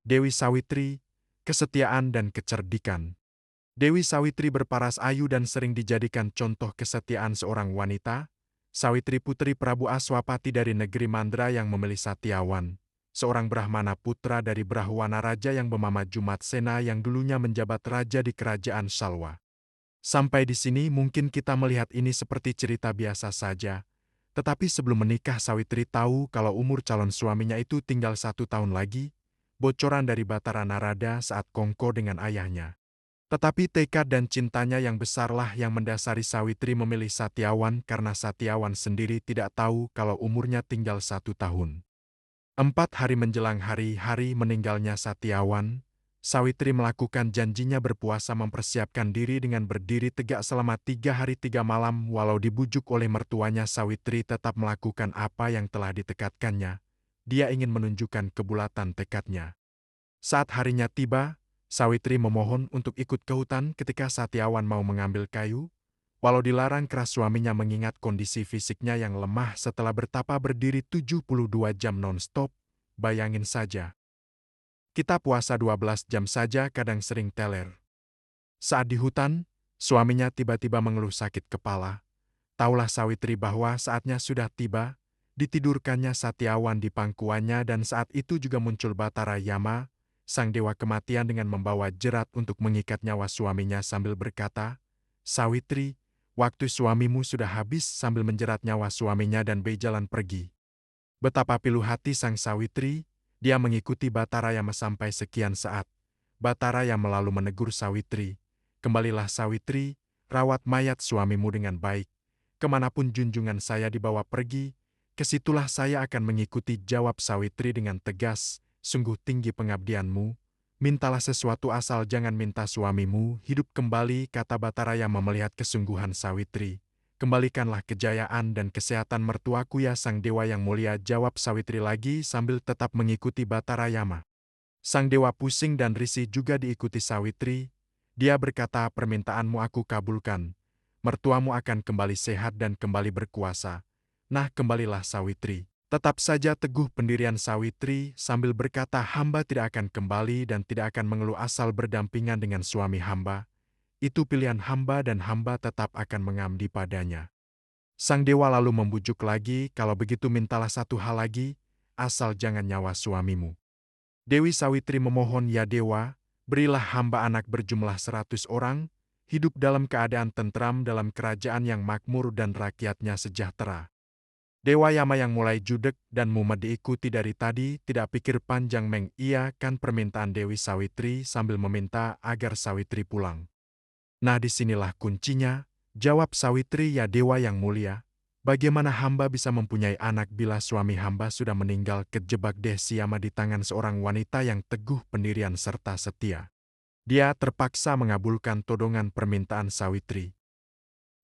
Dewi Sawitri, kesetiaan dan kecerdikan. Dewi Sawitri berparas ayu dan sering dijadikan contoh kesetiaan seorang wanita. Sawitri putri Prabu Aswapati dari negeri Mandra yang memilih Satyawan, seorang Brahmana putra dari Brahwana Raja yang bernama Jumatsena yang dulunya menjabat raja di kerajaan Salwa. Sampai di sini mungkin kita melihat ini seperti cerita biasa saja. Tetapi sebelum menikah Sawitri tahu kalau umur calon suaminya itu tinggal 1 tahun lagi, bocoran dari Batara Narada saat kongko dengan ayahnya. Tetapi tekad dan cintanya yang besarlah yang mendasari Sawitri memilih Satyawan karena Satyawan sendiri tidak tahu kalau umurnya tinggal 1 tahun. 4 hari menjelang hari-hari meninggalnya Satyawan, Sawitri melakukan janjinya berpuasa mempersiapkan diri dengan berdiri tegak selama 3 hari 3 malam walau dibujuk oleh mertuanya Sawitri tetap melakukan apa yang telah ditekadkannya. Dia ingin menunjukkan kebulatan tekadnya. Saat harinya tiba, Sawitri memohon untuk ikut ke hutan ketika Satyawan mau mengambil kayu, walau dilarang keras suaminya mengingat kondisi fisiknya yang lemah setelah bertapa berdiri 72 jam non-stop, bayangin saja. Kita puasa 12 jam saja kadang sering teler. Saat di hutan, suaminya tiba-tiba mengeluh sakit kepala. Taulah Sawitri bahwa saatnya sudah tiba, ditidurkannya Satyawan di pangkuannya dan saat itu juga muncul Batara Yama, sang dewa kematian dengan membawa jerat untuk mengikat nyawa suaminya sambil berkata, "Sawitri, waktu suamimu sudah habis," sambil menjerat nyawa suaminya dan berjalan pergi. Betapa pilu hati sang Sawitri, dia mengikuti Batara Yama sampai sekian saat. Batara Yama lalu menegur Sawitri, "Kembalilah Sawitri, rawat mayat suamimu dengan baik. Kemanapun junjungan saya dibawa pergi, kesitulah saya akan mengikuti," jawab Sawitri dengan tegas. "Sungguh tinggi pengabdianmu. Mintalah sesuatu asal jangan minta suamimu hidup kembali," kata Batara Yama melihat kesungguhan Sawitri. "Kembalikanlah kejayaan dan kesehatan mertuaku ya sang dewa yang mulia," jawab Sawitri lagi sambil tetap mengikuti Batara Yama. Sang dewa pusing dan risih juga diikuti Sawitri. Dia berkata, "Permintaanmu aku kabulkan. Mertuamu akan kembali sehat dan kembali berkuasa." Nah, kembalilah Sawitri. Tetap saja teguh pendirian Sawitri sambil berkata hamba tidak akan kembali dan tidak akan mengeluh asal berdampingan dengan suami hamba. Itu pilihan hamba dan hamba tetap akan mengabdi padanya. Sang dewa lalu membujuk lagi, "Kalau begitu mintalah satu hal lagi, asal jangan nyawa suamimu." Dewi Sawitri memohon, "Ya dewa, berilah hamba anak berjumlah 100 orang, hidup dalam keadaan tentram dalam kerajaan yang makmur dan rakyatnya sejahtera." Dewa Yama yang mulai judek dan mumet diikuti dari tadi tidak pikir panjang mengiyakan permintaan Dewi Sawitri sambil meminta agar Sawitri pulang. "Nah disinilah kuncinya," jawab Sawitri, "Ya dewa yang mulia. Bagaimana hamba bisa mempunyai anak bila suami hamba sudah meninggal kejebak Desi Yama di tangan seorang wanita yang teguh pendirian serta setia?" Dia terpaksa mengabulkan todongan permintaan Sawitri.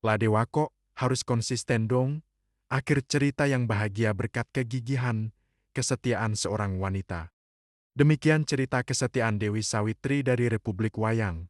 "Lah dewa kok, harus konsisten dong." Akhir cerita yang bahagia berkat kegigihan, kesetiaan seorang wanita. Demikian cerita kesetiaan Dewi Sawitri dari Republik Wayang.